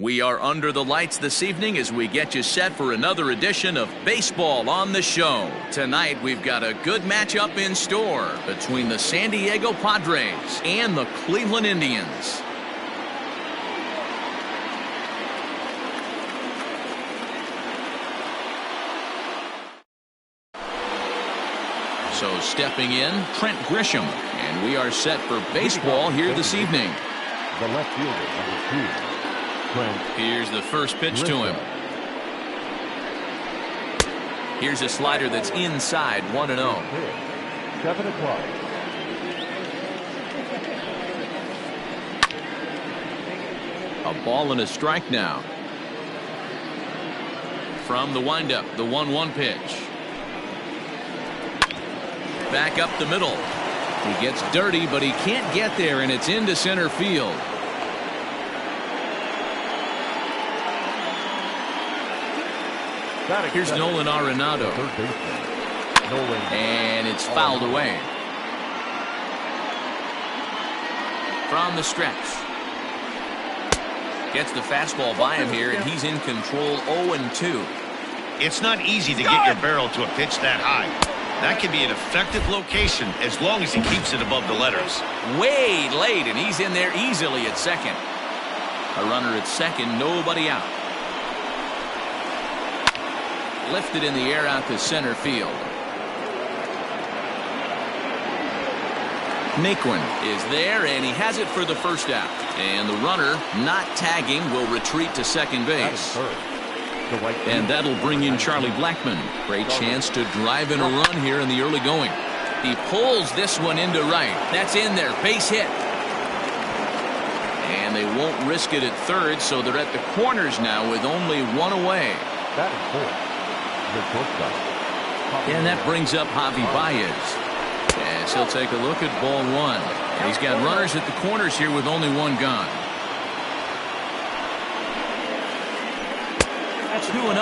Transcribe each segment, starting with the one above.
We are under the lights this evening as we get you set for another edition of Baseball on the Show. Tonight, we've got a good matchup in store between the San Diego Padres and the Cleveland Indians. So stepping in, Trent Grisham, and we are set for baseball here this evening. The left fielder, number 2. Here's the first pitch to him. Here's a slider that's inside, 1-0. 7 o'clock. A ball and a strike now. From the windup, the 1-1 pitch. Back up the middle. He gets dirty, but he can't get there, and it's into center field. Here's Nolan Arenado. And it's fouled away. From the stretch. Gets the fastball by him here, and he's in control 0-2. It's not easy to get your barrel to a pitch that high. That can be an effective location as long as he keeps it above the letters. Way late, and he's in there easily at second. A runner at second, nobody out. Lifted in the air out to center field. Naquin is there, and he has it for the first out. And the runner, not tagging, will retreat to second base. And that'll bring in Charlie Blackmon. Great chance to drive in a run here in the early going. He pulls this one into right. That's in there. Base hit. And they won't risk it at third, so they're at the corners now with only one away. That is fourth. And that brings up Javi Baez. As he'll take a look at ball one. And he's got runners at the corners here with only one gone. That's 2-0.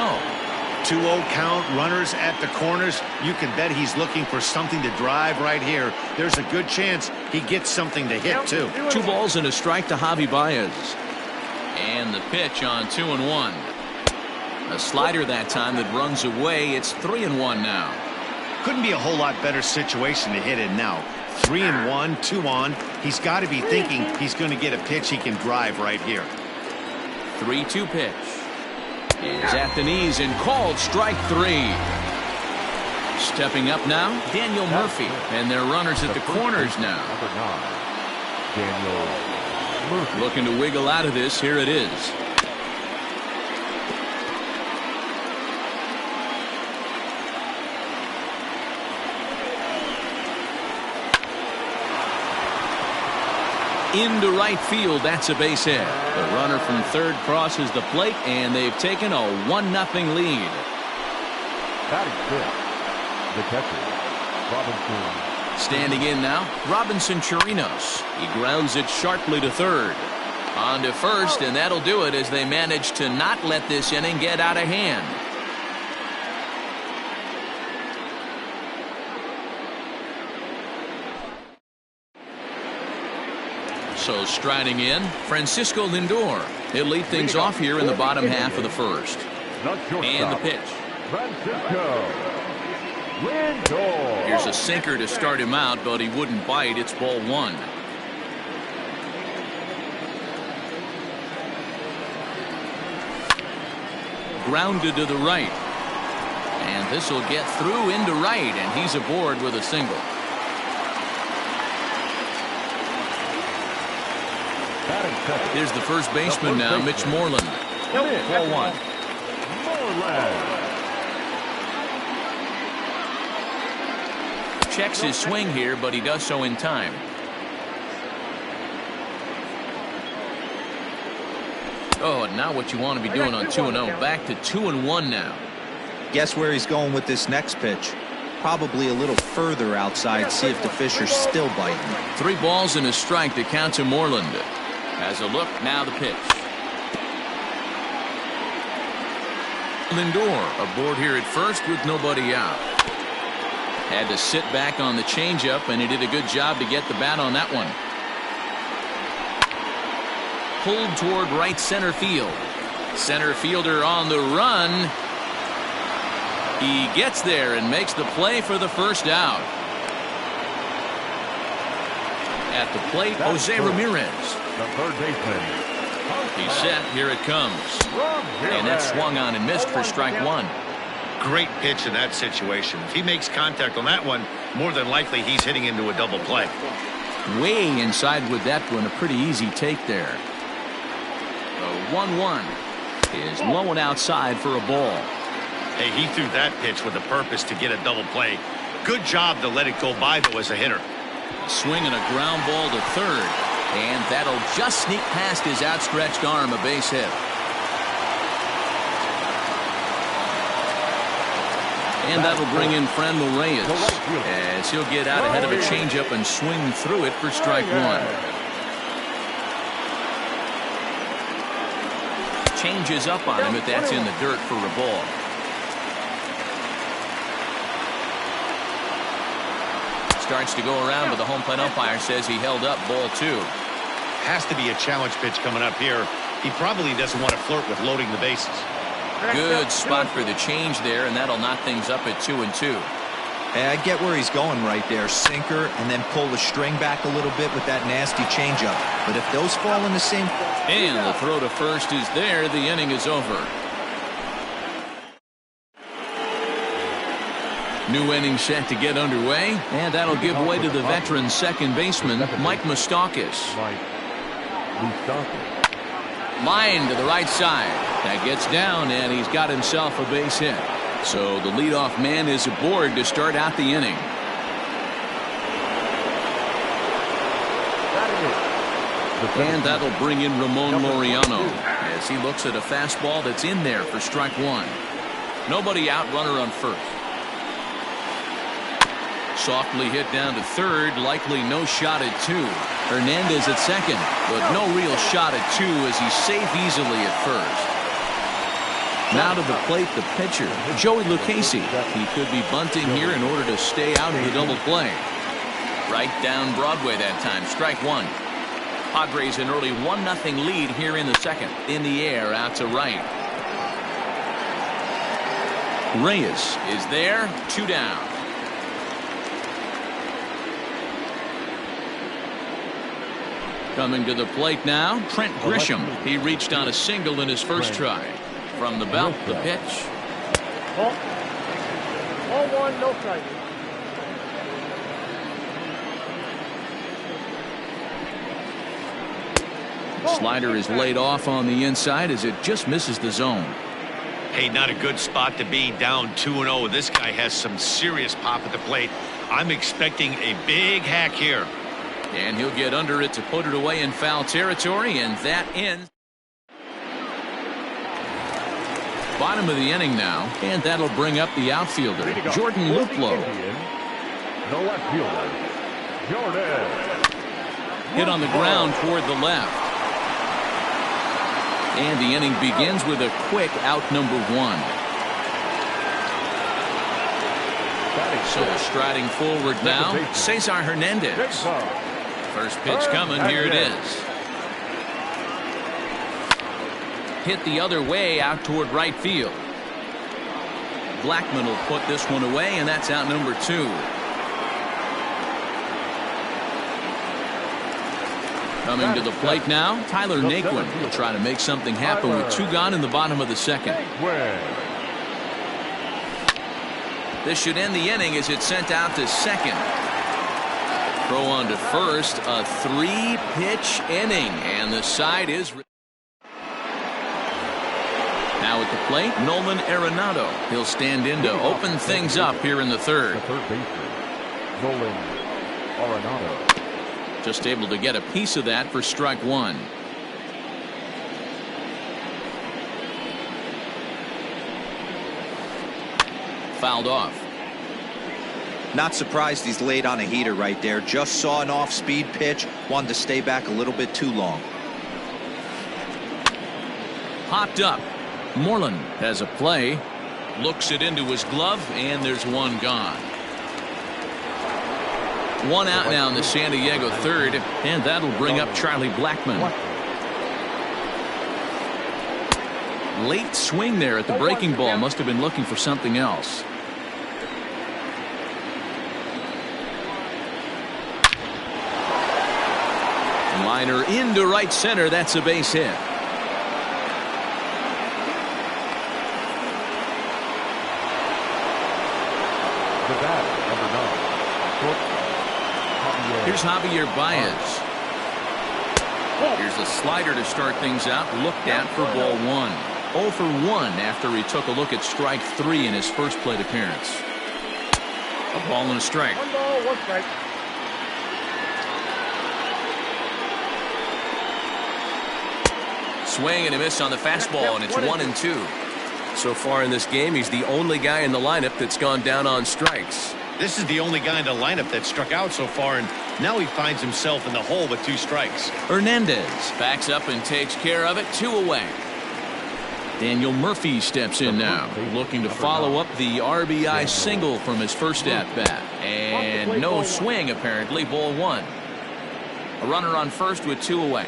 2-0 count, runners at the corners. You can bet he's looking for something to drive right here. There's a good chance he gets something to hit, too. 2 balls and a strike to Javi Baez. And the pitch on 2-1. A slider that time that runs away. It's 3-1 now. Couldn't be a whole lot better situation to hit in now. 3-1, 2 on. He's got to be thinking he's going to get a pitch he can drive right here. 3-2 pitch. Is at the knees and called strike 3. Stepping up now, Daniel Murphy. And they're runners at the corners now. Daniel Murphy. Looking to wiggle out of this. Here it is. Into right field, that's a base hit. The runner from third crosses the plate, and they've taken a 1-0 lead. Batting fifth, the catcher, Robinson. Standing in now, Robinson Chirinos. He grounds it sharply to third. On to first, and that'll do it as they manage to not let this inning get out of hand. So striding in, Francisco Lindor. He'll lead things off here in the bottom half of the first. And the pitch. Francisco Lindor. Here's a sinker to start him out, but he wouldn't bite. It's ball 1. Grounded to the right. And this will get through into right, and he's aboard with a single. Here's the first baseman now, Mitch Moreland. Ball 1. Checks his swing here, but he does so in time. Oh, and now what you want to be doing on 2-0. Back to 2-1 now. Guess where he's going with this next pitch? Probably a little further outside, see if the fish are still biting. 3 balls and a strike to count to Moreland. Has a look, now the pitch. Lindor aboard here at first with nobody out. Had to sit back on the changeup, and he did a good job to get the bat on that one. pulled toward right center field. Center fielder on the run. He gets there and makes the play for the first out. At the plate, Jose Ramirez. The third baseman. He's set. Here it comes. And that's swung on and missed for strike one. Great pitch in that situation. If he makes contact on that one, more than likely he's hitting into a double play. Way inside with that one. A pretty easy take there. The 1-1 is low and outside for a ball. Hey, he threw that pitch with a purpose to get a double play. Good job to let it go by, though, as a hitter. Swing and a ground ball to third. And that'll just sneak past his outstretched arm, a base hit. And that'll bring in Franmil Reyes as he'll get out ahead of a changeup and swing through it for strike one. Changes up on him, but that's in the dirt for a ball. Starts to go around, but the home plate umpire says he held up ball two. Has to be a challenge pitch coming up here. He probably doesn't want to flirt with loading the bases. Good spot for the change there, and that'll knock things up at 2-2. Hey, I get where he's going right there. Sinker, and then pull the string back a little bit with that nasty changeup. But if those fall in the same... And the throw to first is there. The inning is over. New inning set to get underway, and that'll give way to the veteran second baseman, Mike Moustakas. Line to the right side. That gets down, and he's got himself a base hit. So the leadoff man is aboard to start out the inning. And that'll bring in Ramon Laureano as he looks at a fastball that's in there for strike one. Nobody out, runner on first. Softly hit down to third, likely no shot at two. Hernandez at second, but no real shot at two as he's safe easily at first. Now to the plate, the pitcher, Joey Lucchesi. He could be bunting here in order to stay out of the double play. Right down Broadway that time, strike one. Padres an early 1-0 lead here in the second. In the air, out to right. Reyes is there, 2 down. Coming to the plate now, Trent Grisham. He reached on a single in his first try. From the belt, the pitch. Ball 1, no strike. Slider is laid off on the inside as it just misses the zone. Hey, not a good spot to be, down 2-0. This guy has some serious pop at the plate. I'm expecting a big hack here. And he'll get under it to put it away in foul territory, and that ends. Bottom of the inning now, and that'll bring up the outfielder, Jordan Luplow. The left fielder, Jordan. Hit on the ground toward the left. And the inning begins with a quick out number one. So striding forward now, Cesar Hernandez. First pitch coming, here it is. Hit the other way out toward right field. Blackman will put this one away, and that's out number two. Coming to the plate now, Tyler Naquin will try to make something happen with 2 gone in the bottom of the second. This should end the inning as it's sent out to second. Throw on to first, a 3-pitch inning, and the side is. Now at the plate, Nolan Arenado. He'll stand in to open things up here in the third. The third baseman, Nolan Arenado. Just able to get a piece of that for strike one. Fouled off. Not surprised he's laid on a heater right there. Just saw an off-speed pitch. Wanted to stay back a little bit too long. Hopped up. Moreland has a play. Looks it into his glove, and there's one gone. One out now in the San Diego third, and that'll bring up Charlie Blackmon. Late swing there at the breaking ball. Must have been looking for something else. Liner into right center. That's a base hit. The batter, number 9. Here's Javier Baez. Here's a slider to start things out. Looked at for ball 1. 0 for 1 after he took a look at strike 3 in his first plate appearance. A ball and a strike. 1 ball, 1 strike. Swing and a miss on the fastball, and it's 1-2. So far in this game, he's the only guy in the lineup that's gone down on strikes. This is the only guy in the lineup that struck out so far, and now he finds himself in the hole with 2 strikes. Hernandez backs up and takes care of it. 2 away. Daniel Murphy steps in now, looking to follow up the RBI single from his first at-bat. And no swing, apparently. Ball 1. A runner on first with 2 away.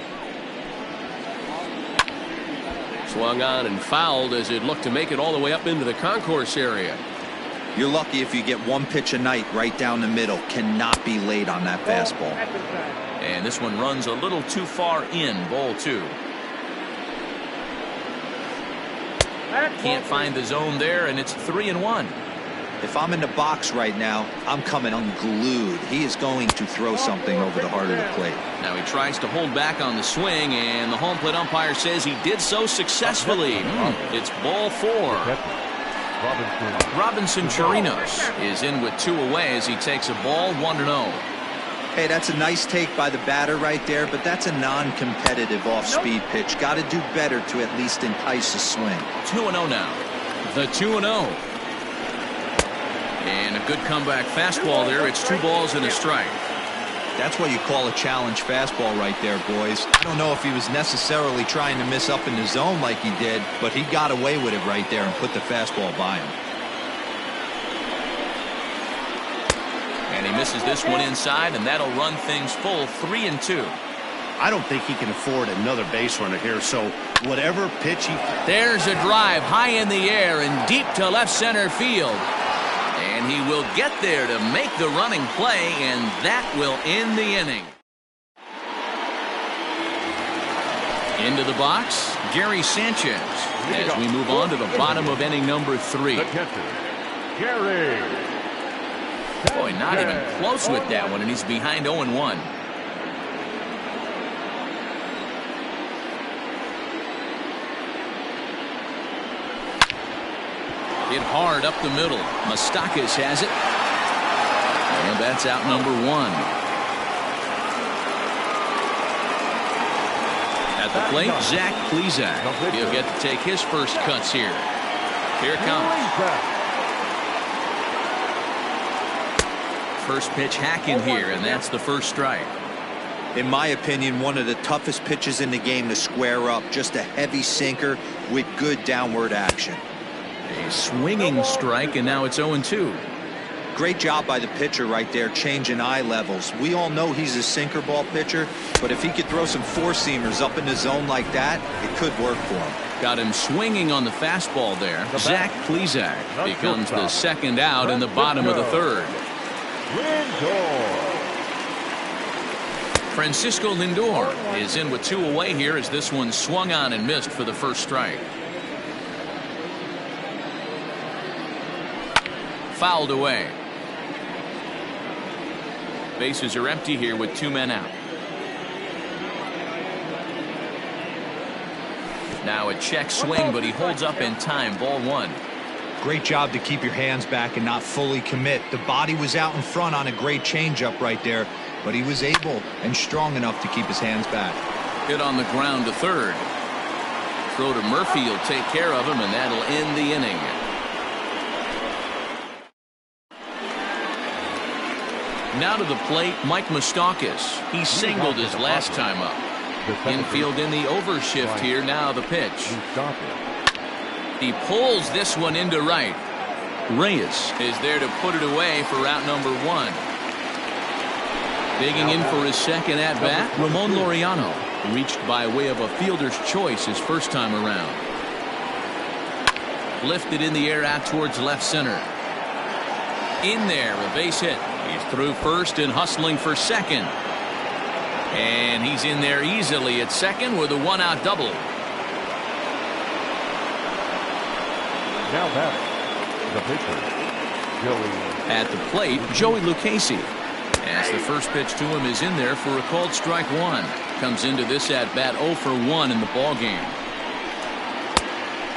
Swung on and fouled as it looked to make it all the way up into the concourse area. You're lucky if you get 1 pitch a night right down the middle. Cannot be late on that fastball. And this one runs a little too far in. Ball 2. Can't find the zone there, and it's 3-1. If I'm in the box right now, I'm coming unglued. He is going to throw something over the heart of the plate. Now he tries to hold back on the swing, and the home plate umpire says he did so successfully. It's ball 4. Robinson Chirinos is in with 2 away as he takes a ball 1-0. Hey, that's a nice take by the batter right there, but that's a non-competitive off-speed pitch. Got to do better to at least entice a swing. 2-0 now. The 2-0. And a good comeback fastball there. It's 2 balls and a strike. That's what you call a challenge fastball right there, boys. I don't know if he was necessarily trying to miss up in the zone like he did, but he got away with it right there and put the fastball by him. And he misses this one inside, and that'll run things full. 3-2. I don't think he can afford another base runner here, so whatever pitch he... There's a drive high in the air and deep to left center field. And he will get there to make the running play, and that will end the inning. Into the box, Gary Sanchez, as we move on to the bottom of inning number 3. The catcher, Gary. Boy, not even close with that one, and he's behind 0-1. Hit hard up the middle. Moustakas has it. And that's out number 1. At the plate, Zach Plesac. He'll get to take his first cuts here. Here it comes. First pitch hacking here, and that's the first strike. In my opinion, one of the toughest pitches in the game to square up. Just a heavy sinker with good downward action. A swinging strike, and now it's 0-2. Great job by the pitcher right there, changing eye levels. We all know he's a sinker ball pitcher, but if he could throw some four-seamers up in the zone like that, it could work for him. Got him swinging on the fastball there. Zach Plesac becomes the second out in the bottom of the 3rd. Francisco Lindor is in with 2 away here as this one swung on and missed for the first strike. Fouled away. Bases are empty here with 2 men out. Now a check swing, but he holds up in time. Ball 1. Great job to keep your hands back and not fully commit. The body was out in front on a great changeup right there, but he was able and strong enough to keep his hands back. Hit on the ground to 3rd. Throw to Murphy. He'll take care of him, and that'll end the inning. Now to the plate, Mike Moustakas. He singled his last time up. Infield in the overshift here. Now the pitch. He pulls this one into right. Reyes is there to put it away for out number 1. Digging in for his second at-bat, Ramon Laureano. Reached by way of a fielder's choice his first time around. Lifted in the air out towards left center. In there, a base hit. He's through first and hustling for second. And he's in there easily at second with a one-out double. Now batting, the pitcher, Joey. At the plate, Joey Lucchesi. As the first pitch to him is in there for a called strike one. Comes into this at-bat 0 for 1 in the ball game.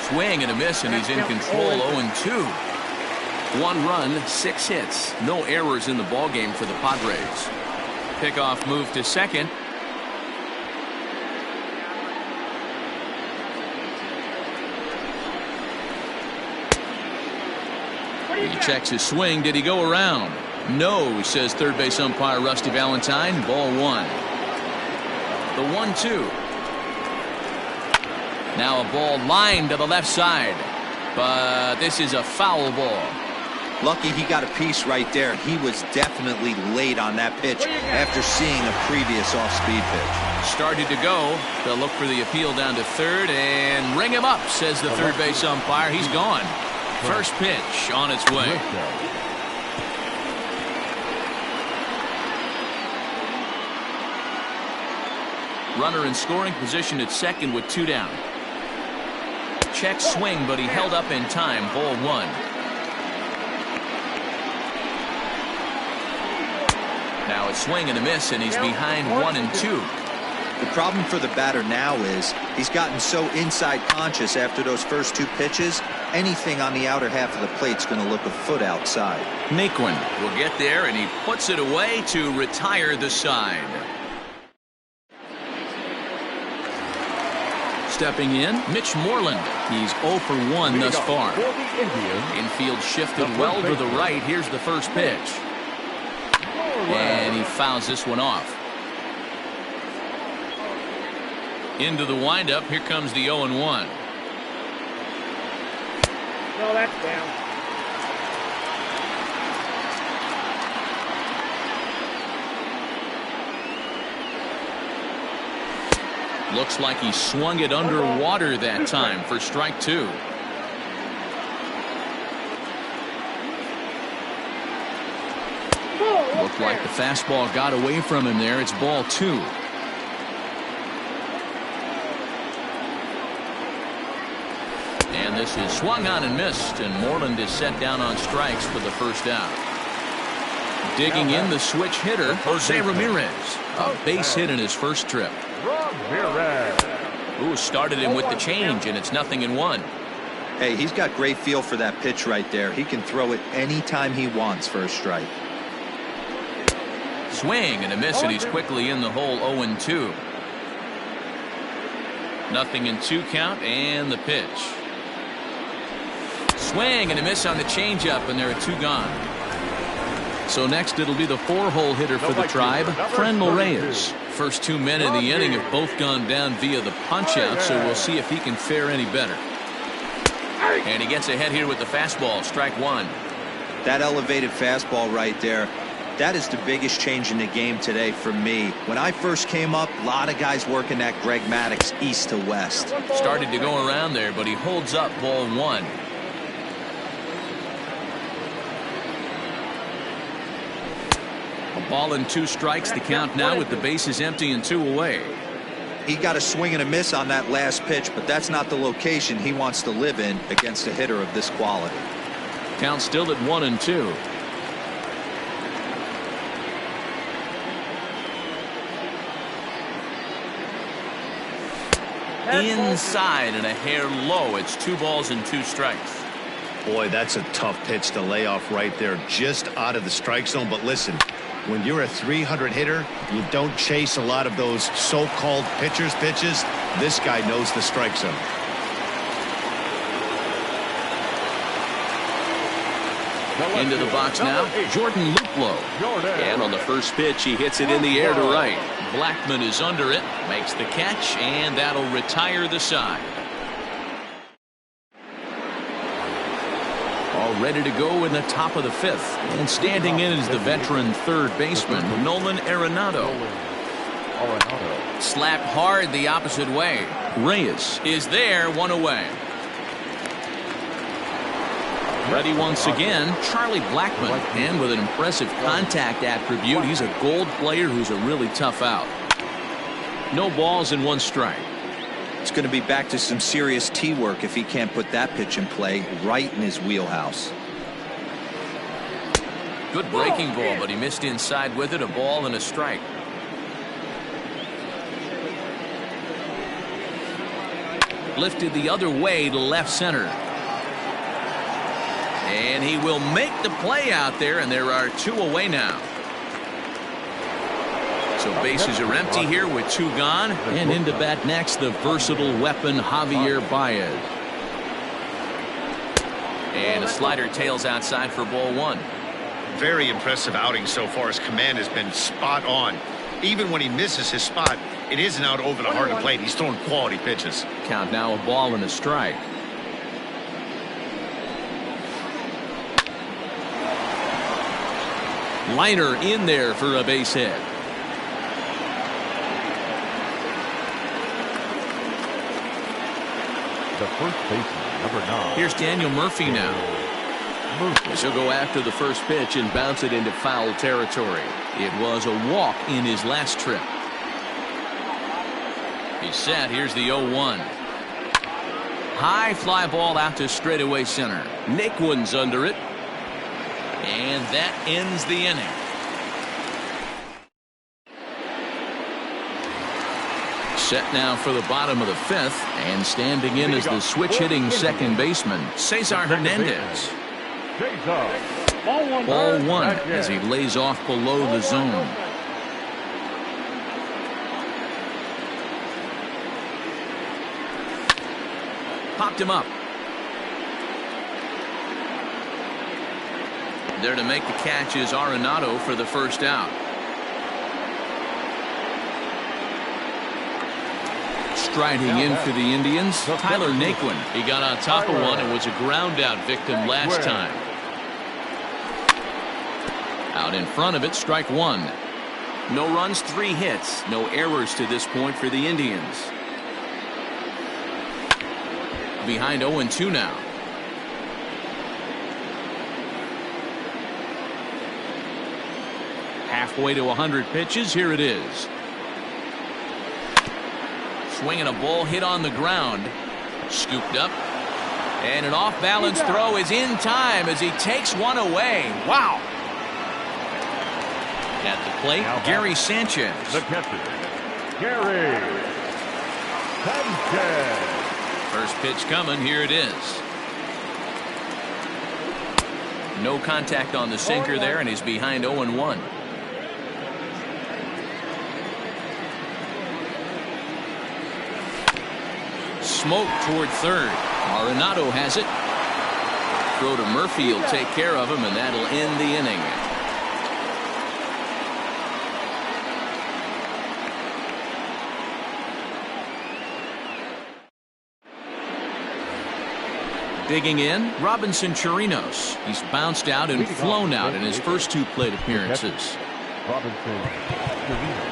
Swing and a miss, and he's in control 0-2. 1 run, 6 hits. No errors in the ball game for the Padres. Pickoff move to second. He checks his swing. Did he go around? No, says third base umpire Rusty Valentine. Ball 1. The 1-2. Now a ball lined to the left side. But this is a foul ball. Lucky he got a piece right there. He was definitely late on that pitch after seeing a previous off-speed pitch. Started to go. They'll look for the appeal down to third and ring him up, says the third base umpire. He's gone. First pitch on its way. Runner in scoring position at second with 2 down. Check swing, but he held up in time. Ball 1. Now a swing and a miss, and he's behind 1-2. The problem for the batter now is he's gotten so inside conscious after those first 2 pitches. Anything on the outer half of the plate's going to look a foot outside. Naquin will get there, and he puts it away to retire the side. Stepping in, Mitch Moreland. He's 0 for 1 thus far. Infield shifted well to the right. Here's the first pitch. And he fouls this one off. Into the windup. Here comes the 0-1. No, that's down. Looks like he swung it underwater that time for strike 2. Looked like the fastball got away from him there. It's ball 2. And this is swung on and missed, and Moreland is set down on strikes for the first out. Digging in the switch hitter, Jose Ramirez. A base hit in his first trip. Ooh, started him with the change, and it's 0-1. Hey, he's got great feel for that pitch right there. He can throw it anytime he wants for a strike. Swing and a miss, and he's quickly in the hole. 0-2. 0-2 count, and the pitch. Swing and a miss on the changeup, and there are 2 gone. So next it'll be the 4-hole hitter for the Tribe, Franmil Reyes. First 2 men in the inning have both gone down via the punch-out, so we'll see if he can fare any better. And he gets ahead here with the fastball. Strike 1. That elevated fastball right there, that is the biggest change in the game today for me. When I first came up, a lot of guys working that Greg Maddux east to west. Started to go around there, but he holds up. Ball 1. A ball and 2 strikes. The count now with the bases empty and 2 away. He got a swing and a miss on that last pitch, but that's not the location he wants to live in against a hitter of this quality. Count still at 1-2. Inside and a hair low. It's 2 balls and 2 strikes. Boy, that's a tough pitch to lay off right there, just out of the strike zone. But listen, when you're a 300 hitter, you don't chase a lot of those so-called pitchers' pitches. This guy knows the strike zone. Into the box now, Jordan Luplow. And on the first pitch, he hits it in the air to right. Blackman is under it, makes the catch, and that'll retire the side. All ready to go in the top of the 5th. And standing in is the veteran third baseman, Nolan Arenado. Slapped hard the opposite way. Reyes is there, 1 away. Ready once again, Charlie Blackmon. And with an impressive contact attribute, he's a gold player who's a really tough out. No balls and 1 strike. It's going to be back to some serious tee work if he can't put that pitch in play right in his wheelhouse. Good breaking ball, but he missed inside with it. A ball and a strike. Lifted the other way to left center. And he will make the play out there, and there are 2 away now. So bases are empty here with 2 gone. And into bat next, the versatile weapon, Javier Baez. And a slider tails outside for ball 1. Very impressive outing so far. His command has been spot on. Even when he misses his spot, it isn't out over the heart of the plate. He's throwing quality pitches. Count now, a ball and a strike. Liner in there for a base hit. The first baseman, number 9. Here's Daniel Murphy now. He'll go after the first pitch and bounce it into foul territory. It was a walk in his last trip. He's set. Here's the 0-1. High fly ball out to straightaway center. Naquin's under it. And that ends the inning. Set now for the bottom of the 5th, and standing in is the switch-hitting second baseman, Cesar Hernandez. Ball 1 as he lays off below the zone. Popped him up. There to make the catch is Arenado for the first out. Striding in for the Indians, Tyler Naquin. He got on top of one and was a ground out victim last time. Out in front of it, strike 1. No runs, 3 hits. No errors to this point for the Indians. Behind 0-2 now. Halfway to 100 pitches. Here it is. Swinging a ball hit on the ground. Scooped up. And an off-balance throw is in time as he takes one away. Wow. At the plate, Gary Sanchez. The catcher, Gary Sanchez. First pitch coming. Here it is. No contact on the sinker there, and he's behind 0-1. Smoke toward third. Arenado has it. Throw to Murphy. He'll take care of him, and that'll end the inning. Digging in, Robinson Chirinos. He's bounced out and flown out in his first 2 plate appearances. Robinson Chirinos.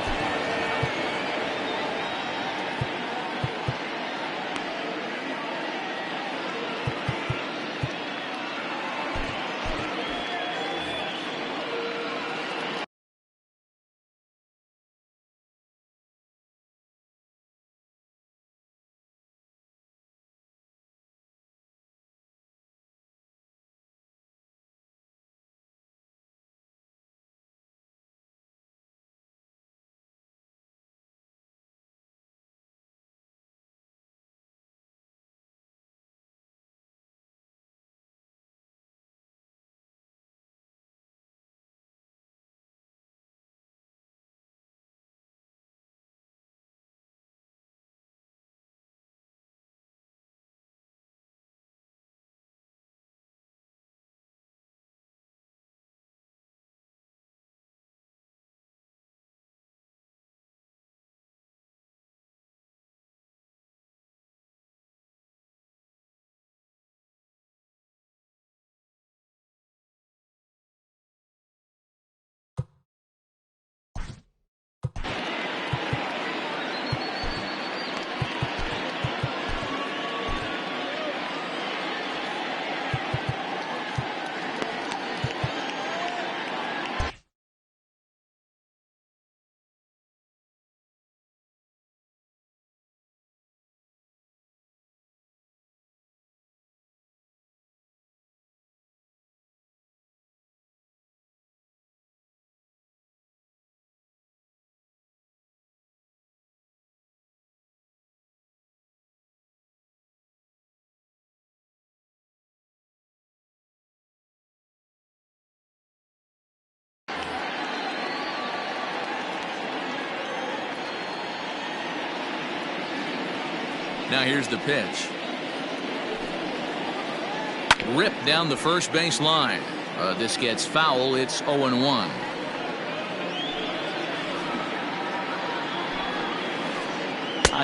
Now here's the pitch. Ripped down the first base line. This gets foul. It's 0-1.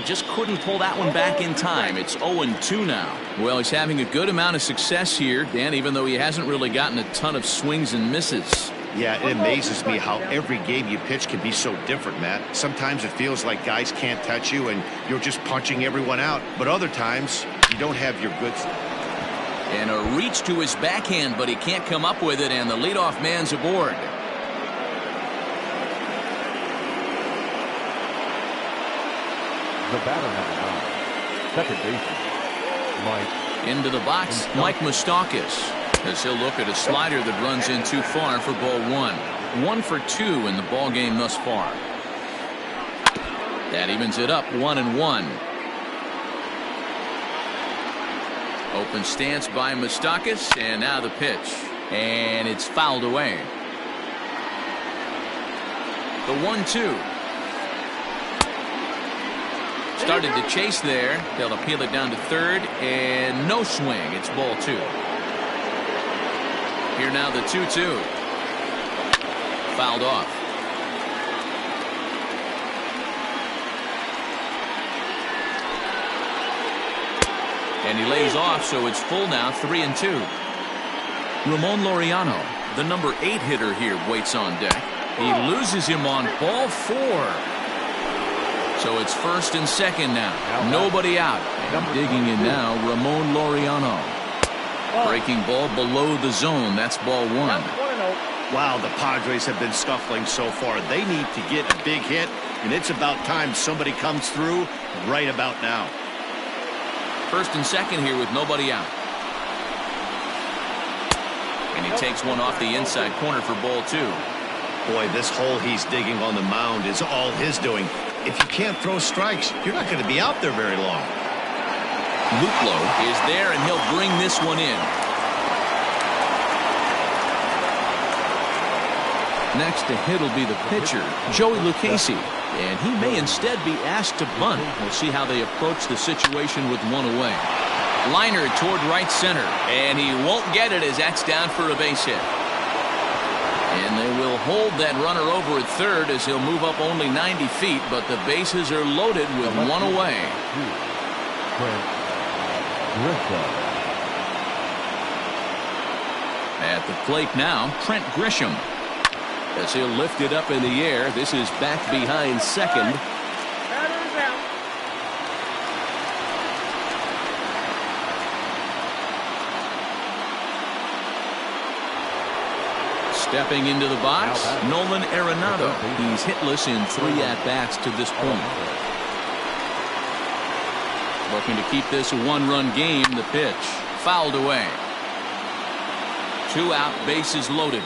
Just couldn't pull that one back in time. It's 0-2 now. Well, he's having a good amount of success here, Dan, even though he hasn't really gotten a ton of swings and misses. Yeah, it amazes me how every game you pitch can be so different, Matt. Sometimes it feels like guys can't touch you and you're just punching everyone out. But other times, you don't have your goods. And a reach to his backhand, but he can't come up with it, and the leadoff man's aboard. The batter number 9, second baseman, Mike. Into the box, Mike Moustakas, as he'll look at a slider that runs in too far for ball 1. 1 for 2 in the ball game thus far. That evens it up 1-1. Open stance by Moustakas, and now the pitch, and it's fouled away. The 1-2. Started to chase there. They'll appeal it down to third, and no swing. It's ball 2. Here now the 2-2. Fouled off. And he lays off, so it's full now, 3-2. Ramon Laureano, the number 8 hitter here, waits on deck. He loses him on ball 4. So it's first and second now. Nobody out. And digging in now, Ramon Laureano. Breaking ball below the zone. That's ball 1. Wow, the Padres have been scuffling so far. They need to get a big hit, and it's about time somebody comes through right about now. First and second here with nobody out. And he takes one off the inside corner for ball 2. Boy, this hole he's digging on the mound is all his doing. If you can't throw strikes, you're not going to be out there very long. Luplo is there, and he'll bring this one in. Next to hit will be the pitcher, Joey Lucchesi, and he may instead be asked to bunt. We'll see how they approach the situation with one away. Liner toward right center, and he won't get it as that's down for a base hit. And they will hold that runner over at third as he'll move up only 90 feet, but the bases are loaded with one away. At the plate now, Trent Grisham. As he'll lift it up in the air, this is back behind second. Stepping into the box, Nolan Arenado. He's hitless in 3 at-bats to this point. Looking to keep this a 1-run game. The pitch fouled away. 2 out, bases loaded.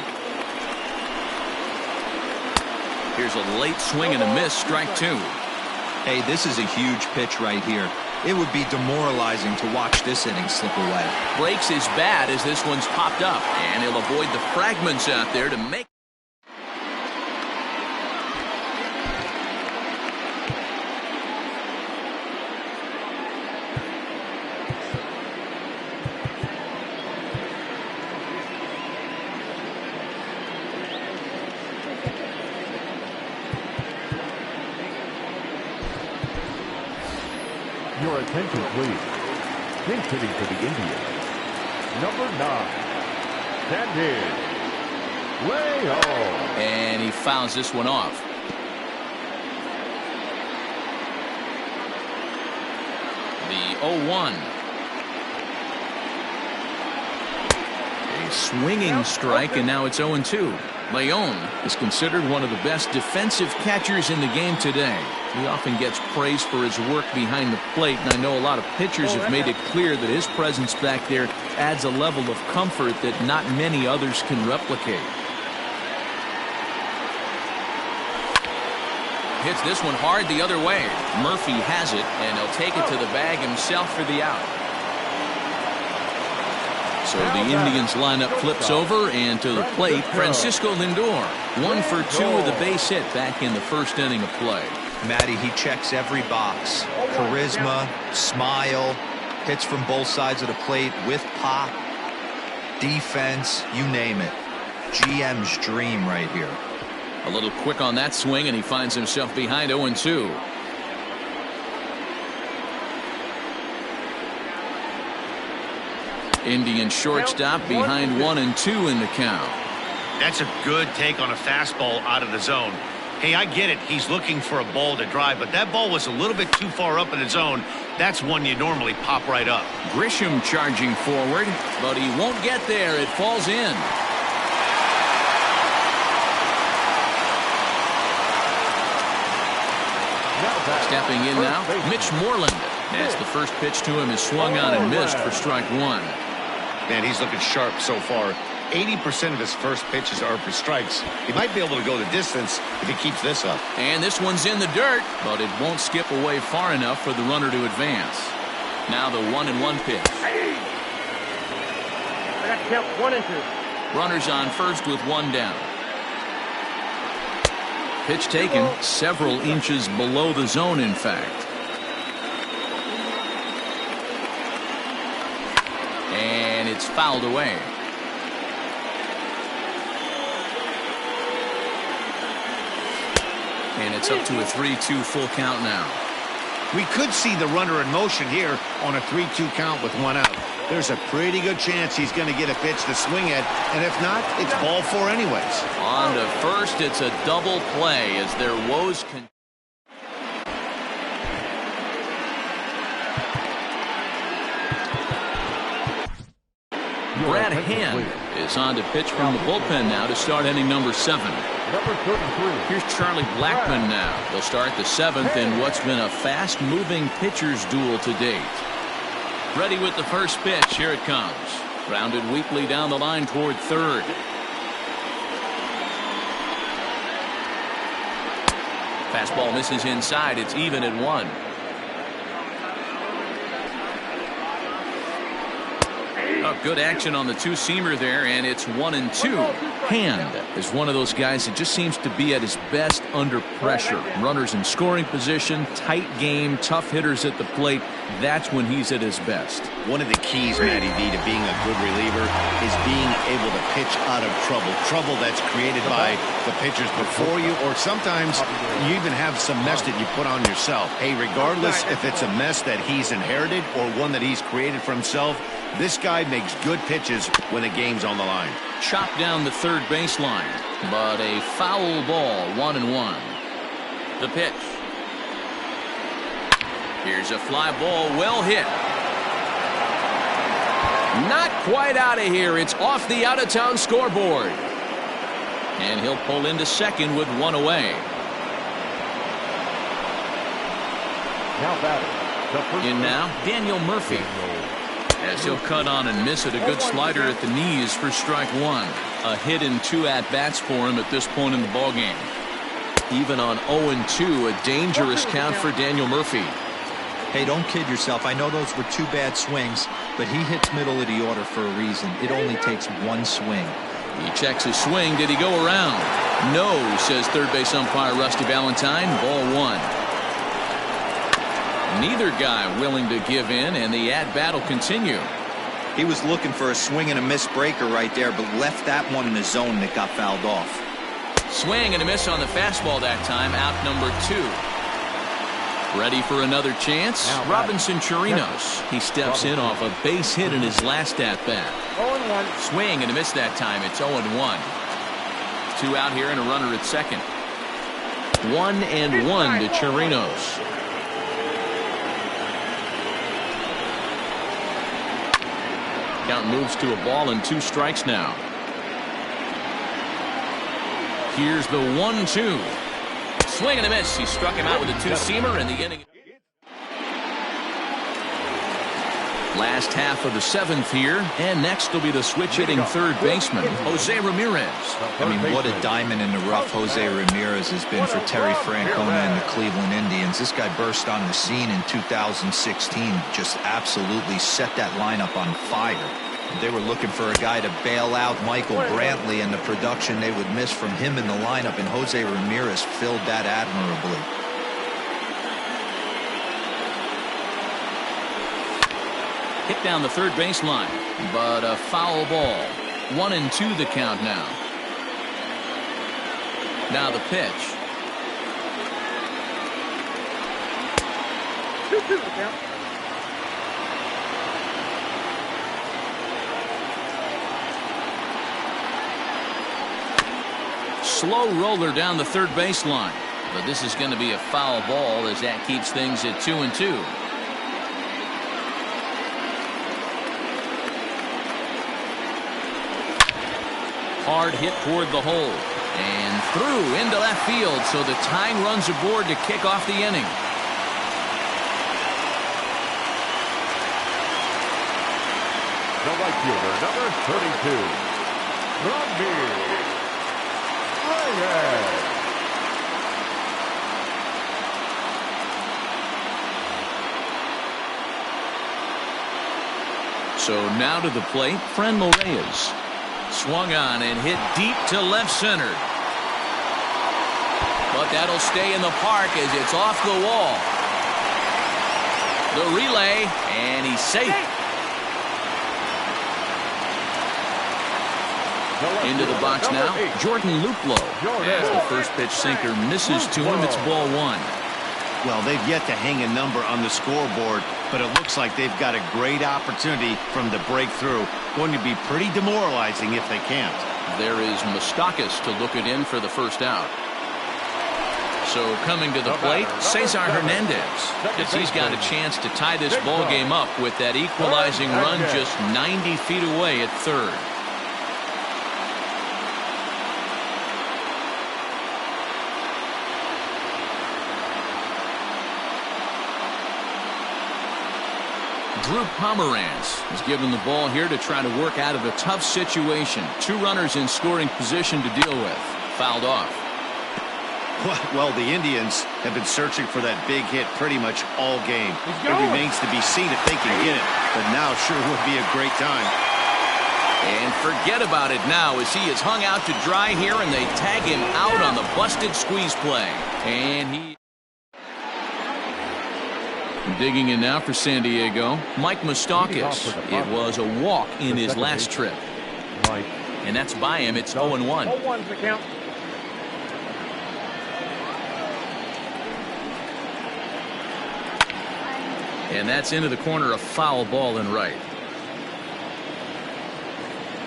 Here's a late swing and a miss, strike 2. Hey, this is a huge pitch right here. It would be demoralizing to watch this inning slip away. Breaks his bat as this one's popped up, and he'll avoid the fragments out there to make. Your attention, please. Pinch hitting for the Indians, number 9, Sandy León. And he fouls this one off. The 0-1. A swinging strike, and now it's 0-2. León is considered one of the best defensive catchers in the game today. He often gets praised for his work behind the plate, and I know a lot of pitchers have made it clear that his presence back there adds a level of comfort that not many others can replicate. Hits this one hard the other way. Murphy has it, and he'll take it to the bag himself for the out. So the Indians lineup flips over, and to the plate, Francisco Lindor. 1 for 2 with a base hit back in the first inning of play. Matty, he checks every box. charisma, smile, hits from both sides of the plate with pop, defense, you name it. GM's dream right here. A little quick on that swing, and he finds himself behind 0-2. Indian shortstop behind 1-2 in the count. That's a good take on a fastball out of the zone. Hey, I get it. He's looking for a ball to drive, but that ball was a little bit too far up in the zone. That's one you normally pop right up. Grisham charging forward, but he won't get there. It falls in. Stepping in now, Mitch Moreland. As the first pitch to him is swung on and missed for strike one. Man, he's looking sharp so far. 80% of his first pitches are for strikes. He might be able to go the distance if he keeps this up. And this one's in the dirt, but it won't skip away far enough for the runner to advance. Now the 1-1 pitch. I got to count 1-2. Runners on first with one down. Pitch taken several inches below the zone, in fact. And it's fouled away. And it's up to a 3-2 full count now. We could see the runner in motion here on a 3-2 count with one out. There's a pretty good chance he's going to get a pitch to swing at, and if not, it's ball four anyways. On to first, it's a double play as their woes can. Brad Hand is on to pitch from the bullpen now to start inning number 7. Number 33. Here's Charlie Blackmon now. They'll start the 7th in what's been a fast-moving pitcher's duel to date. Ready with the first pitch. Here it comes. Grounded weakly down the line toward third. Fastball misses inside. It's even at 1. Oh, good action on the two-seamer there, and it's 1-2. Hand is one of those guys that just seems to be at his best under pressure. Runners in scoring position, tight game, tough hitters at the plate. That's when he's at his best. One of the keys, Matty V, to being a good reliever is being able to pitch out of trouble. Trouble that's created by the pitchers before you, or sometimes you even have some mess that you put on yourself. Hey, regardless if it's a mess that he's inherited or one that he's created for himself, this guy makes good pitches when the game's on the line. Chopped down the third baseline, but a foul ball, 1-1. The pitch. Here's a fly ball, well hit. Not quite out of here. It's off the out-of-town scoreboard. And he'll pull into second with one away. Now batting. In now, Daniel Murphy. As he'll cut on and miss it, a good slider at the knees for strike one. A hit and 2 at-bats for him at this point in the ballgame. Even on 0-2, a dangerous count for Daniel Murphy. Hey, don't kid yourself. I know those were 2 bad swings, but he hits middle of the order for a reason. It only takes 1 swing. He checks his swing. Did he go around? No, says third base umpire Rusty Valentine. Ball 1. Neither guy willing to give in, and the at-bat will continue. He was looking for a swing and a miss breaker right there, but left that one in the zone that got fouled off. Swing and a miss on the fastball that time. Out number 2. Ready for another chance? Robinson Chirinos. He steps in off a base hit in his last at-bat. 0-1. Swing and a miss that time. It's 0-1. 2 out here and a runner at second. 1-1 to Chirinos. Count moves to a ball and 2 strikes now. Here's the 1-2. Swing and a miss. He struck him out with a 2-seamer in the inning. Last half of the 7th here, and next will be the switch-hitting third baseman, Jose Ramirez. I mean, what a diamond in the rough Jose Ramirez has been for Terry Francona and the Cleveland Indians. This guy burst on the scene in 2016, just absolutely set that lineup on fire. They were looking for a guy to bail out Michael Brantley and the production they would miss from him in the lineup, and Jose Ramirez filled that admirably. Hit down the third baseline, but a foul ball. 1-2 the count now. Now the pitch. 2-2 the count. Slow roller down the third baseline, but this is going to be a foul ball as that keeps things at 2-2. Hard hit toward the hole and through into left field, so the tying runs aboard to kick off the inning. The right fielder, number 32, Rodney. So now to the plate, Franmil Reyes. Swung on and hit deep to left center. But that'll stay in the park as it's off the wall. The relay, and he's safe. Into the box now, Jordan Luplow. As the first pitch sinker misses to him, it's ball one. Well, they've yet to hang a number on the scoreboard, but it looks like they've got a great opportunity from the breakthrough. Going to be pretty demoralizing if they can't. There is Moustakas to look it in for the first out. So coming to the plate, Cesar Hernandez, as he's got a chance to tie this ball game up with that equalizing run just 90 feet away at third. Drew Pomeranz is given the ball here to try to work out of a tough situation. Two runners in scoring position to deal with. Fouled off. Well, the Indians have been searching for that big hit pretty much all game. It remains to be seen if they can get it, but now sure would be a great time. And forget about it now as he is hung out to dry here, and they tag him out on the busted squeeze play. And he... Digging in now for San Diego, Mike Moustakas. It was a walk in his last trip. And that's by him. It's 0-1. 0-1's the count. And that's into the corner, a foul ball and right.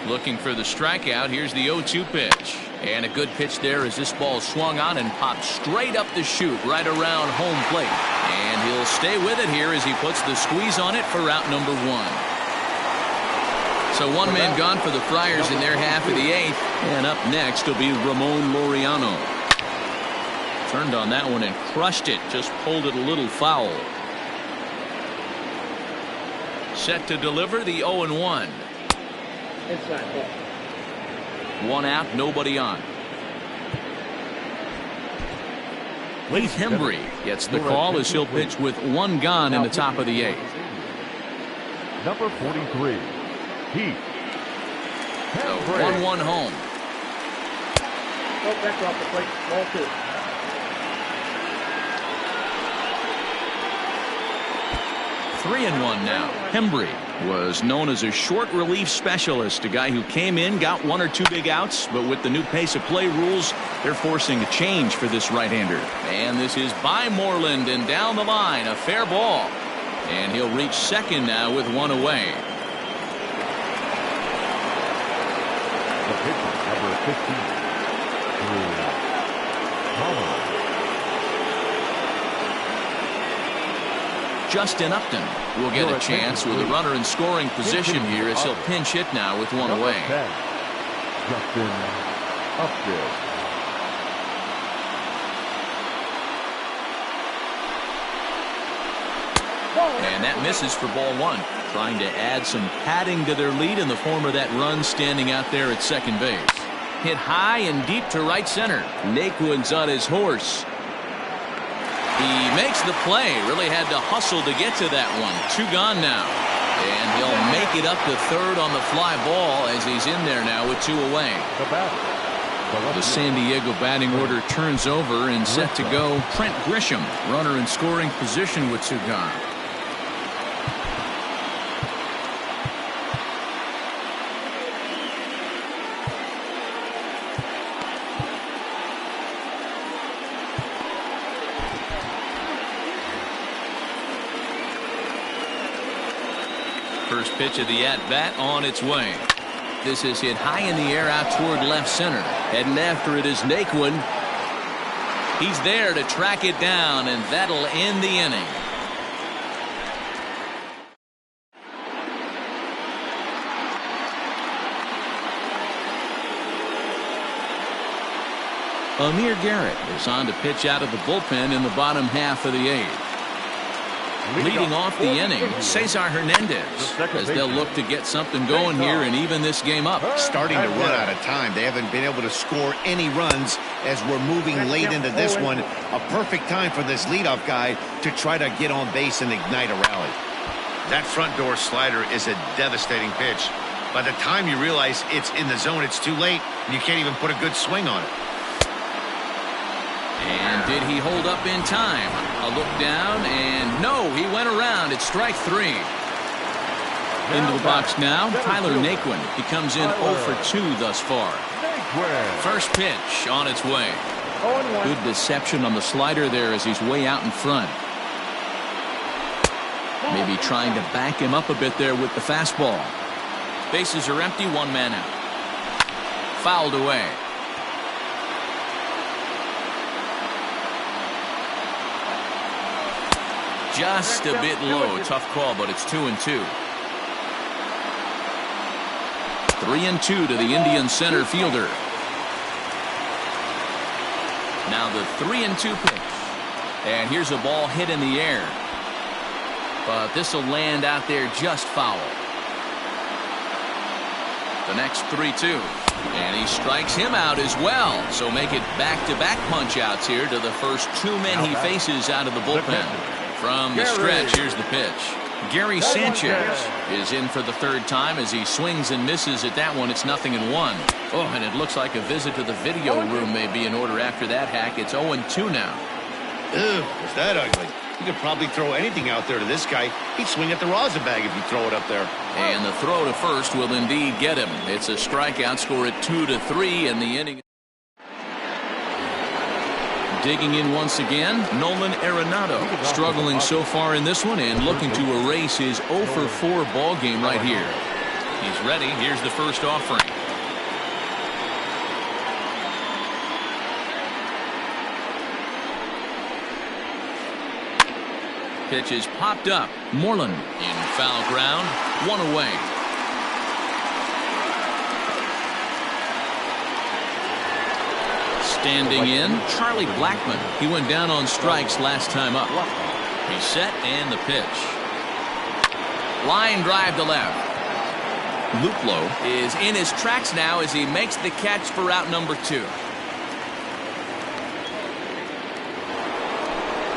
Looking for the strikeout. Here's the 0-2 pitch. And a good pitch there as this ball swung on and popped straight up the chute right around home plate. And he'll stay with it here as he puts the squeeze on it for route number one. So one man gone for the Friars in their half of the eighth. And up next will be Ramon Laureano. Turned on that one and crushed it. Just pulled it a little foul. Set to deliver the 0-1. Inside ball. One out, nobody on. Leith Hembry gets the call as he'll pitch with one gone in the top of the eighth. Number 43, Heath. So 1-1 home. Oh, that's off the plate. Ball two. 3-1 now. Hembry was known as a short relief specialist, a guy who came in, got one or two big outs, but with the new pace of play rules, they're forcing a change for this right-hander. And this is by Moreland and down the line, a fair ball. And he'll reach second now with one away. The pitcher, number 15, Justin Upton will get a chance with a runner in scoring position here as he'll pinch hit now with one away. Justin Upton. And that misses for ball one. Trying to add some padding to their lead in the form of that run standing out there at second base. Hit high and deep to right center. Naquin's on his horse. He makes the play. Really had to hustle to get to that one. Two gone now. And he'll make it up to third on the fly ball as he's in there now with two away. The San Diego batting order turns over and set to go Trent Grisham. Runner in scoring position with two gone. first pitch of the at-bat on its way. This is hit high in the air out toward left center. Heading after it is Naquin. He's there to track it down, and that'll end the inning. Amir Garrett is on to pitch out of the bullpen in the bottom half of the eighth. Leading off the inning, Cesar Hernandez, as they'll look to get something going here and even this game up. Starting to run out of time. They haven't been able to score any runs as we're moving late into this one. A perfect time for this leadoff guy to try to get on base and ignite a rally. That front door slider is a devastating pitch. By the time you realize it's in the zone, it's too late, and you can't even put a good swing on it. And did he hold up in time? A look down, and no, he went around. It's strike three. Into the box now, Tyler Naquin. He comes in 0 for 2 thus far. First pitch on its way. Good deception on the slider there as he's way out in front. Maybe trying to back him up a bit there with the fastball. Bases are empty, 1 man out. Fouled away. Just a bit low. Tough call, but it's 2-2. 3-2 to the Indian center fielder. Now the 3-2 pitch. And here's a ball hit in the air. But this will land out there just foul. The next 3-2. And he strikes him out as well. So make it back-to-back punch-outs here to the first 2 men he faces out of the bullpen. From the stretch, here's the pitch. Gary Sanchez is in for the 3rd time as he swings and misses at that one. It's 0-1. Oh, and it looks like a visit to the video room may be in order after that hack. It's 0-2 now. Ew, is that ugly? You could probably throw anything out there to this guy. He'd swing at the rosin bag if you throw it up there. And the throw to first will indeed get him. It's a strikeout, score at 2-3 in the inning. Digging in once again, Nolan Arenado, struggling so far in this one and looking to erase his 0 for 4 ball game right here. He's ready. Here's the first offering. Pitch is popped up. Moreland in foul ground. 1 away. Standing in, Charlie Blackmon. He went down on strikes last time up. He's set and the pitch. Line drive to left. Luplow is in his tracks now as he makes the catch for out number 2.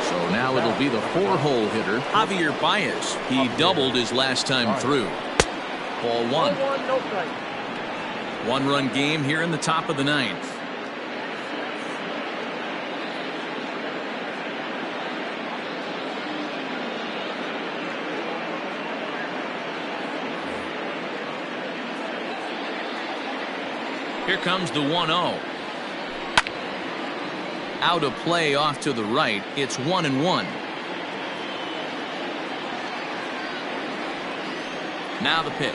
So now it'll be the 4-hole hitter, Javier Baez. He doubled his last time through. Ball 1. 1-run game here in the top of the 9th. Here comes the 1-0. Out of play off to the right. It's 1-1. Now the pitch.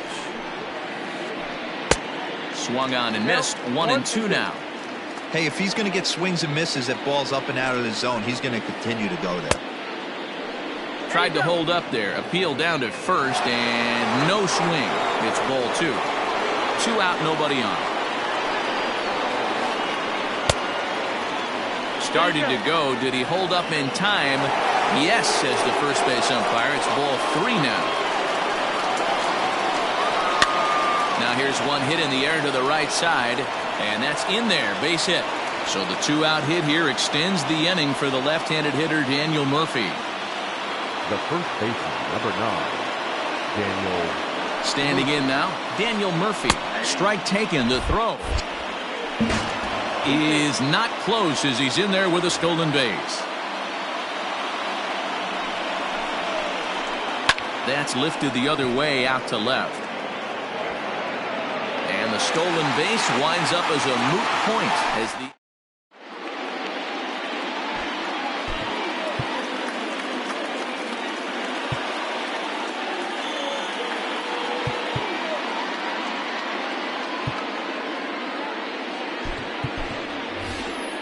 Swung on and missed. 1-2 now. Hey, if he's going to get swings and misses at balls up and out of the zone, he's going to continue to go there. Tried to hold up there. Appeal down to first and no swing. It's ball 2. 2 out, nobody on. Started to go. Did he hold up in time? Yes, says the first base umpire. It's ball 3 now. Now here's one hit in the air to the right side, and that's in there. Base hit. So the 2-out hit here extends the inning for the left-handed hitter Daniel Murphy. The first baseman, number 9, Daniel. Standing in now, Daniel Murphy. Strike taken. The throw is not close as he's in there with a stolen base. That's lifted the other way out to left. And the stolen base winds up as a moot point as the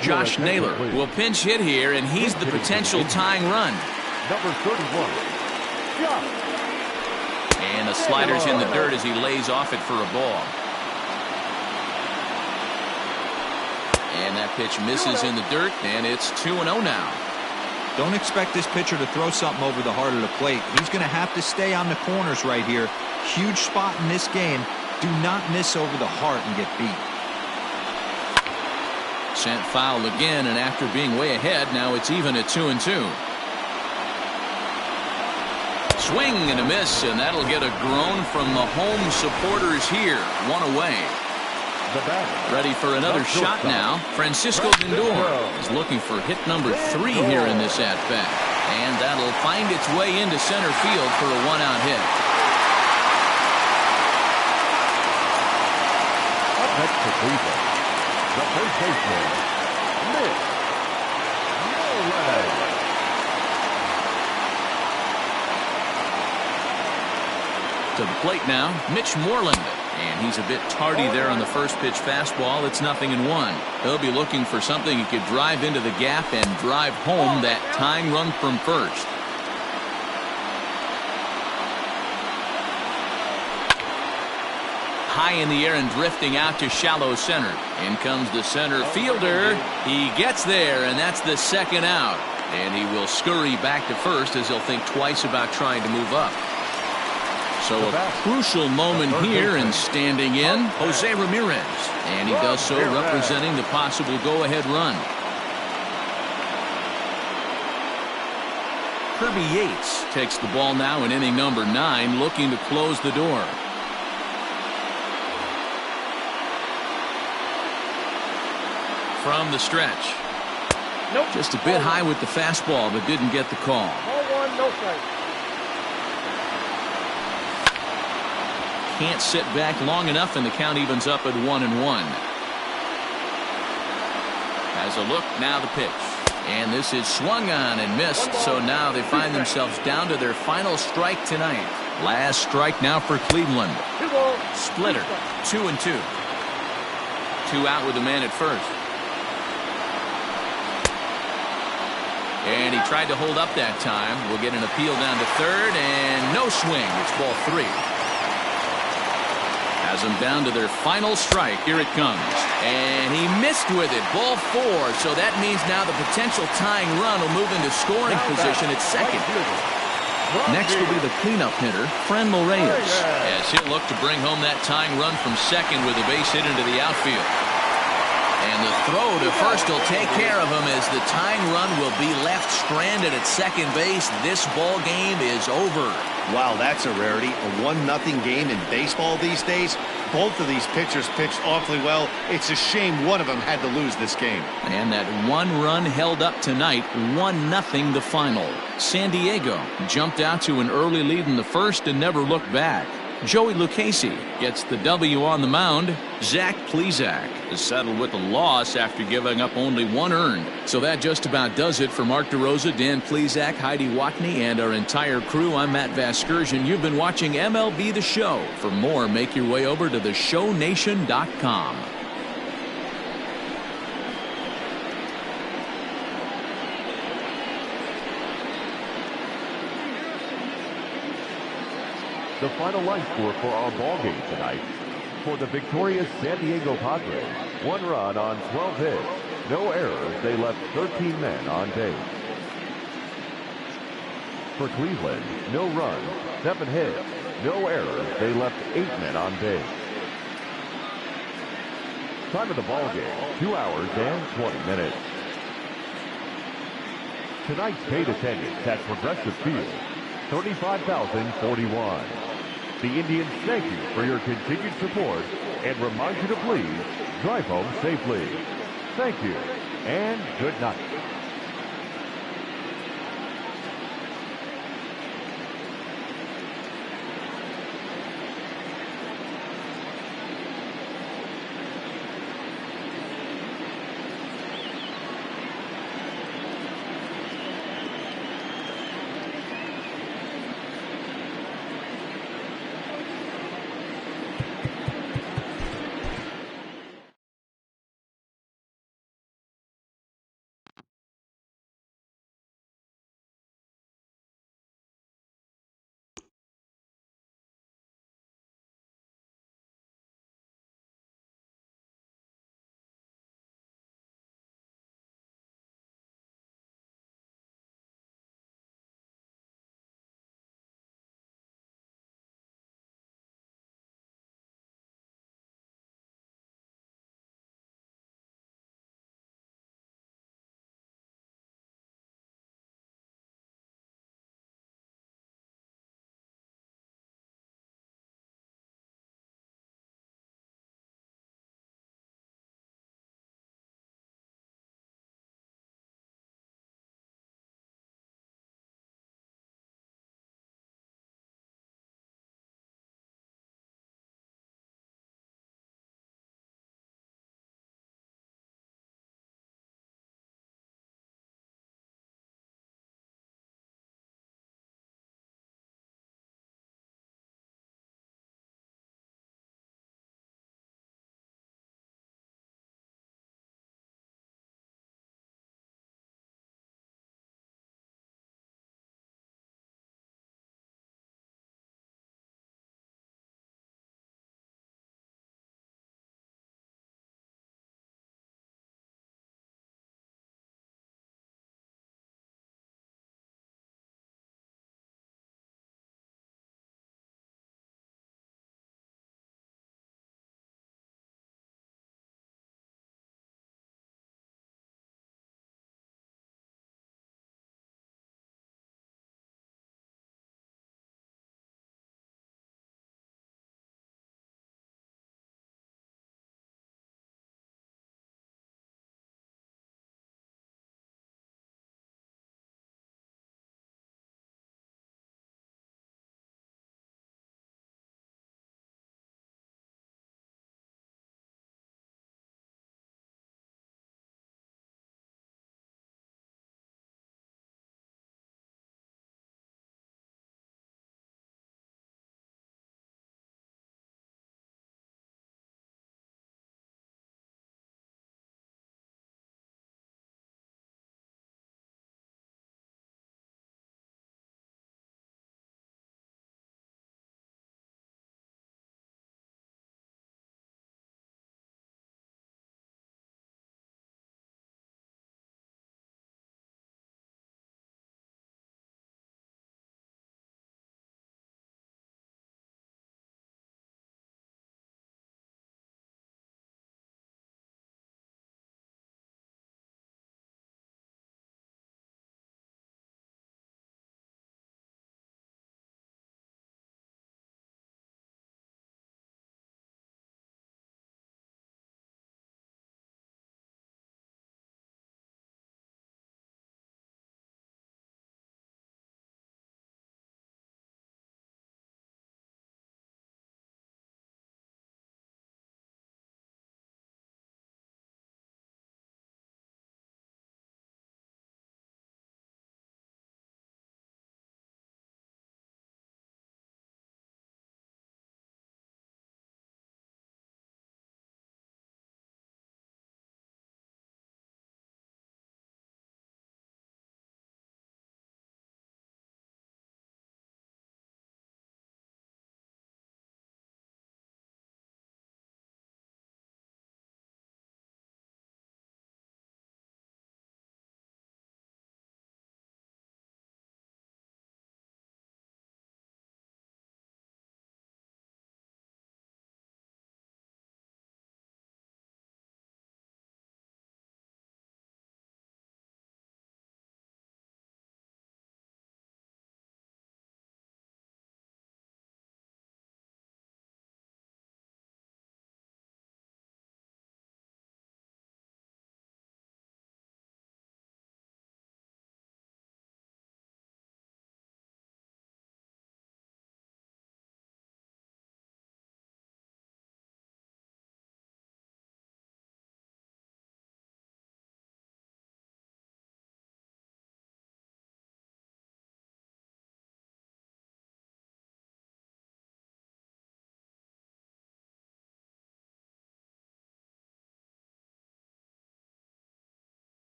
Josh Naylor will pinch hit here, and he's the potential tying run. Number 31. Josh. And the slider's in the dirt as he lays off it for a ball. And that pitch misses in the dirt, and it's 2-0 now. Don't expect this pitcher to throw something over the heart of the plate. He's going to have to stay on the corners right here. Huge spot in this game. Do not miss over the heart and get beat. Sent foul again, and after being way ahead, now it's even at 2-2. Swing and a miss, and that'll get a groan from the home supporters here. One away. Ready for another shot now. Francisco Lindor is looking for hit number 3 here in this at-bat. And that'll find its way into center field for a 1-out hit. Next to Cleveland, the first baseman, Mitch Moreland. To the plate now, Mitch Moreland. And he's a bit tardy there on the first pitch fastball. It's 0-1. He'll be looking for something he could drive into the gap and drive home that tying run from first. High in the air and drifting out to shallow center. In comes the center fielder. He gets there, and that's the 2nd out. And he will scurry back to first as he'll think twice about trying to move up. So a crucial moment here, and standing in, Jose Ramirez. And he does so representing the possible go-ahead run. Kirby Yates takes the ball now in inning number 9, looking to close the door. From the stretch. Nope. Just a bit high with the fastball, but didn't get the call. Ball 1, no strike. Can't sit back long enough, and the count evens up at 1-1. Has a look, now the pitch. And this is swung on and missed, so now they find themselves down to their final strike tonight. Last strike now for Cleveland. Splitter, 2-2. 2 out with a man at first. And he tried to hold up that time. We'll get an appeal down to third, and no swing. It's ball 3. Has them down to their final strike. Here it comes. And he missed with it. Ball 4. So that means now the potential tying run will move into scoring position at second. Next will be the cleanup hitter, Franmil Reyes, as he'll look to bring home that tying run from second with a base hit into the outfield. And the throw to first will take care of him as the tying run will be left stranded at second base. This ball game is over. Wow, that's a rarity. A 1-0 game in baseball these days. Both of these pitchers pitched awfully well. It's a shame one of them had to lose this game. And that 1 run held up tonight, 1-0 the final. San Diego jumped out to an early lead in the first and never looked back. Joey Lucchesi gets the W on the mound. Zach Plesac is settled with a loss after giving up only 1 earned. So that just about does it for Mark DeRosa, Dan Plesac, Heidi Watney, and our entire crew. I'm Matt Vasgersian. You've been watching MLB The Show. For more, make your way over to theshownation.com. The final line score for our ball game tonight. For the victorious San Diego Padres, 1 run on 12 hits. No errors. They left 13 men on base. For Cleveland, no runs, 7 hits. No errors. They left 8 men on base. Time of the ball game, 2 hours and 20 minutes. Tonight's paid attendance at Progressive Field, 35,041. The Indians thank you for your continued support and remind you to please drive home safely. Thank you and good night.